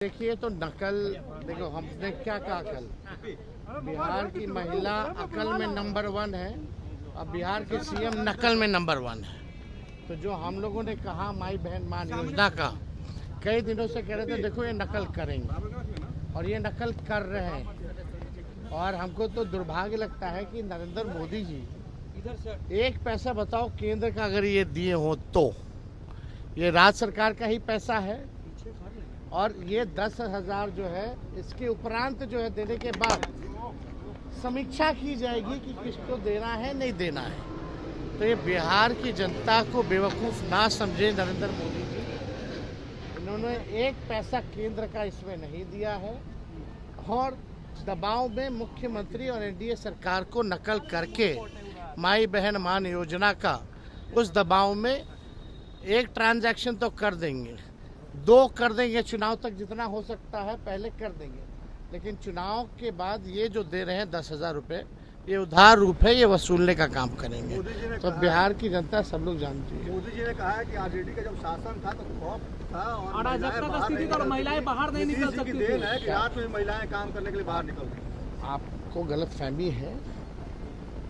देखिए तो नकल, देखो हमने क्या कहा कल, बिहार की महिला अकल में नंबर 1 है और बिहार के सीएम नकल में नंबर 1 है। तो जो हम लोगों ने कहा माई बहन मान योजना का, कई दिनों से कह रहे थे देखो ये नकल करेंगे और ये नकल कर रहे हैं। और हमको तो दुर्भाग्य लगता है कि नरेंद्र मोदी जी एक पैसा बताओ केंद्र का अगर ये दिए हो तो ये राज्य सरकार का ही पैसा है और ये 10,000 जो है इसके उपरांत जो है देने के बाद समीक्षा की जाएगी कि किसको देना है नहीं देना है। तो ये बिहार की जनता को बेवकूफ़ ना समझे नरेंद्र मोदी जी, इन्होंने एक पैसा केंद्र का इसमें नहीं दिया है और दबाव में मुख्यमंत्री और एनडीए सरकार को नकल करके माई बहन मान योजना का उस दबाव में एक ट्रांजैक्शन तो कर देंगे, 2 कर देंगे, चुनाव तक जितना हो सकता है पहले कर देंगे, लेकिन चुनाव के बाद ये जो दे रहे हैं 10,000 रुपये, ये उधार रूप है, ये वसूलने का काम करेंगे। तो बिहार की जनता सब लोग जानती है। मोदी जी ने कहा है कि आरजेडी का जब शासन था तो खौफ था और महिलाएं बाहर नहीं निकल सकती थी। देन है कि रात में महिलाएं काम करने के लिए बाहर निकल रही। आपको गलतफहमी है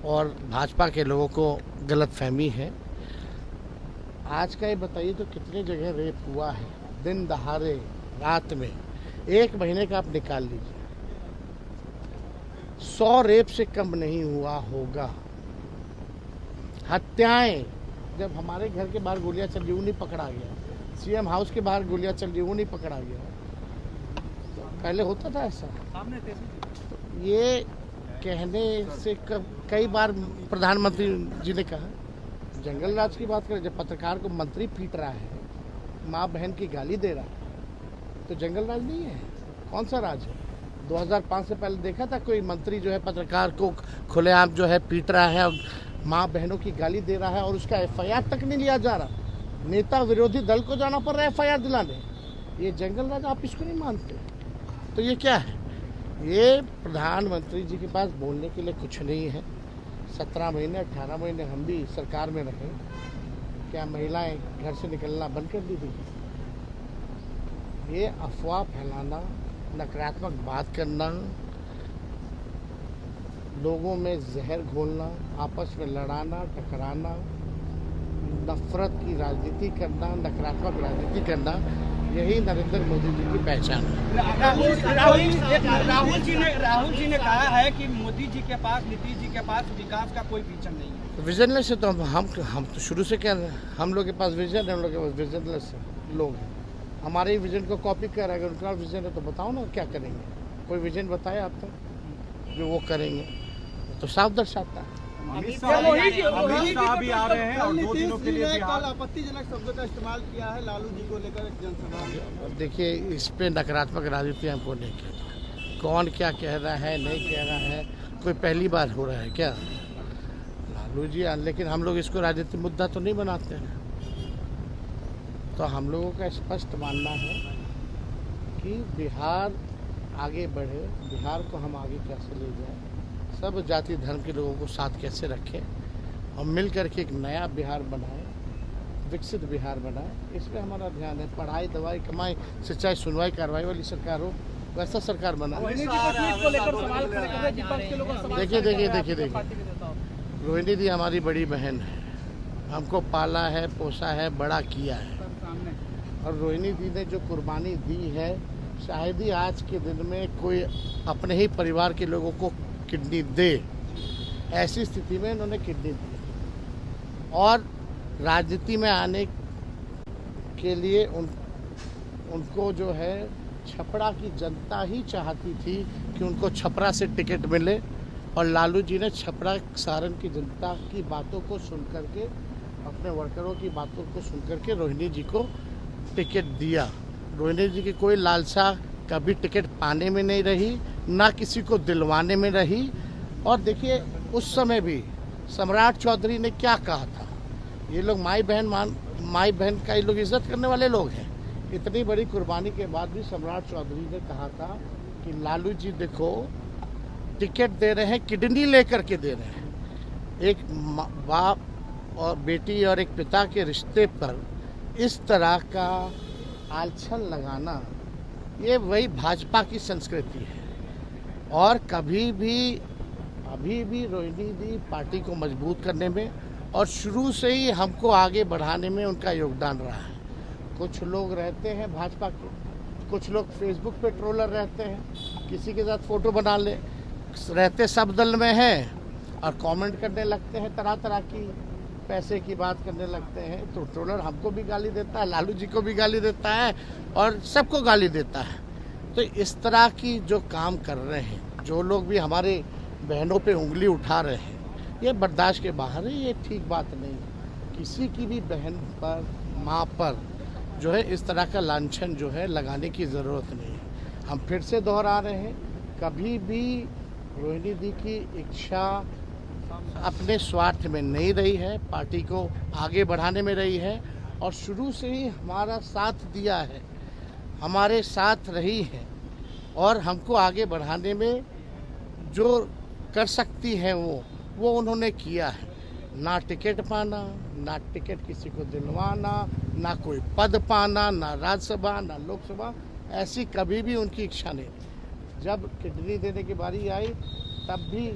और भाजपा के लोगों को गलतफहमी है। आज का ये बताइए तो कितनी जगह रेप हुआ है दिन दहाड़े रात में, 1 महीने का आप निकाल लीजिए, 100 रेप से कम नहीं हुआ होगा। हत्याएं, जब हमारे घर के बाहर गोलियां चल रही वो नहीं पकड़ा गया, सीएम हाउस के बाहर गोलियां चल रही वो नहीं पकड़ा गया, तो पहले होता था ऐसा। तो ये कहने से कई बार प्रधानमंत्री जी ने कहा, जंगल राज की बात करें, जब पत्रकार को मंत्री पीट रहा है, माँ बहन की गाली दे रहा है, तो जंगल राज नहीं है, कौन सा राज है? 2005 से पहले देखा था कोई मंत्री जो है पत्रकार को खुलेआम जो है पीट रहा है और माँ बहनों की गाली दे रहा है और उसका एफआईआर तक नहीं लिया जा रहा। नेता विरोधी दल को जाना पड़ रहा है एफआईआर दिलाने। ये जंगल राज, आप इसको नहीं मानते? तो ये क्या है? ये प्रधानमंत्री जी के पास बोलने के लिए कुछ नहीं है। 17 महीने 18 महीने हम भी सरकार में रहे, क्या महिलाएं घर से निकलना बंद कर दी थी? ये अफवाह फैलाना, नकारात्मक बात करना, लोगों में जहर घोलना, आपस में लड़ाना टकराना, नफरत की राजनीति करना, नकारात्मक राजनीति करना, यही नरेंद्र मोदी जी की पहचान है। राहुल जी ने कहा है कि मोदी जी के पास, नीतीश जी के पास विकास का कोई विजन नहीं है। विजनलेस है तो हम तो शुरू से कह रहे हैं, हम लोग के पास विजन है, हम लोग के पास विजनलेस लोग हैं। हमारे ही विजन को कॉपी कर रहा है। अगर उनका विजन है तो बताओ ना क्या करेंगे, कोई विजन बताया आप तक जो वो करेंगे, तो साफ दर्शाता है। अमित शाह भी आ रहे हैं और 2 दिनों के लिए कल आपत्तिजनक शब्दों का इस्तेमाल किया है लालू जी को लेकर जनसभा में। देखिए, इस पे नकारात्मक राजनीति हमको नहीं कहना, कौन क्या कह रहा है नहीं कह रहा है, कोई पहली बार हो रहा है क्या लालू जी? लेकिन हम लोग इसको राजनीतिक मुद्दा तो नहीं बनाते हैं। तो हम लोगों का स्पष्ट मानना है कि बिहार आगे बढ़े, बिहार को हम आगे कैसे ले जाएं, सब जाति धर्म के लोगों को साथ कैसे रखें और मिल करके एक नया बिहार बनाएं, विकसित बिहार बनाएं, इस पर हमारा ध्यान है। पढ़ाई दवाई कमाई सिंचाई सुनवाई कार्रवाई वाली सरकार हो, वैसा सरकार बनाए। देखिए, रोहिणी दी हमारी बड़ी बहन है, हमको पाला है, पोसा है, बड़ा किया है, और रोहिणी दी ने जो कुर्बानी दी है, शायद ही आज के दिन में कोई अपने ही परिवार के लोगों को किडनी दे, ऐसी स्थिति में इन्होंने किडनी दी। और राजनीति में आने के लिए उनको जो है छपरा की जनता ही चाहती थी कि उनको छपरा से टिकट मिले, और लालू जी ने छपरा सारण की जनता की बातों को सुन करके, अपने वर्करों की बातों को सुन करके रोहिणी जी को टिकट दिया। रोहिणी जी की कोई लालसा कभी टिकट पाने में नहीं रही, ना किसी को दिलवाने में रही। और देखिए, उस समय भी सम्राट चौधरी ने क्या कहा था, ये लोग माई बहन का ये लोग इज्जत करने वाले लोग हैं। इतनी बड़ी कुर्बानी के बाद भी सम्राट चौधरी ने कहा था कि लालू जी देखो, टिकट दे रहे हैं, किडनी लेकर के दे रहे हैं। एक बाप और बेटी और एक पिता के रिश्ते पर इस तरह का आलछन लगाना ये वही भाजपा की संस्कृति है। और कभी भी अभी भी रोहिणी दी पार्टी को मजबूत करने में और शुरू से ही हमको आगे बढ़ाने में उनका योगदान रहा है। कुछ लोग रहते हैं भाजपा के, कुछ लोग फेसबुक पे ट्रोलर रहते हैं, किसी के साथ फोटो बना ले, रहते सब दल में हैं और कमेंट करने लगते हैं, तरह तरह की पैसे की बात करने लगते हैं। तो ट्रोलर हमको भी गाली देता है, लालू जी को भी गाली देता है और सबको गाली देता है। तो इस तरह की जो काम कर रहे हैं, जो लोग भी हमारे बहनों पे उंगली उठा रहे हैं, ये बर्दाश्त के बाहर है, ये ठीक बात नहीं। किसी की भी बहन पर, माँ पर जो है इस तरह का लांछन जो है लगाने की ज़रूरत नहीं है। हम फिर से दोहरा रहे हैं, कभी भी रोहिणी दी की इच्छा अपने स्वार्थ में नहीं रही है, पार्टी को आगे बढ़ाने में रही है और शुरू से ही हमारा साथ दिया है, हमारे साथ रही है और हमको आगे बढ़ाने में जो कर सकती है वो उन्होंने किया है। ना टिकट पाना, ना टिकट किसी को दिलवाना, ना कोई पद पाना, ना राज्यसभा, ना लोकसभा, ऐसी कभी भी उनकी इच्छा नहीं थी। जब किडनी देने की बारी आई तब भी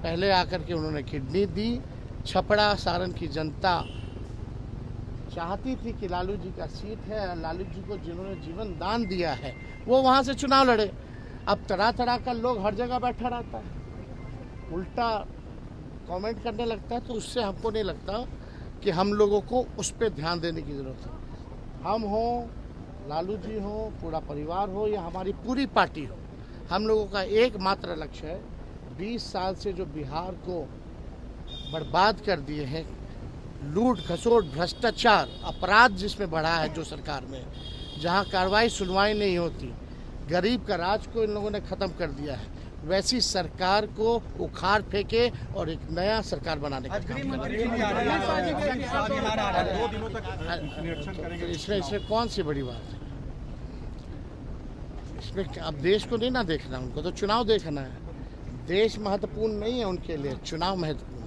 पहले आकर के उन्होंने किडनी दी। छपड़ा सारण की जनता चाहती थी कि लालू जी का सीट है, लालू जी को जिन्होंने जीवन दान दिया है वो वहाँ से चुनाव लड़े। अब तरह तरह का लोग हर जगह बैठा रहता है, उल्टा कमेंट करने लगता है, तो उससे हमको नहीं लगता कि हम लोगों को उस पर ध्यान देने की ज़रूरत है। हम हो, लालू जी हो, पूरा परिवार हो या हमारी पूरी पार्टी हो, हम लोगों का एकमात्र लक्ष्य है 20 साल से जो बिहार को बर्बाद कर दिए हैं, लूट खसोट भ्रष्टाचार अपराध जिसमें बढ़ा है जो सरकार में, जहां कार्रवाई सुनवाई नहीं होती, गरीब का राज को इन लोगों ने ख़त्म कर दिया है, वैसी सरकार को उखाड़ फेंके और एक नया सरकार बनाने का काम करें। इसमें कौन सी बड़ी बात है? इसमें अब देश को नहीं ना देखना, उनको तो चुनाव देखना है। देश महत्वपूर्ण नहीं है उनके लिए, चुनाव महत्वपूर्ण।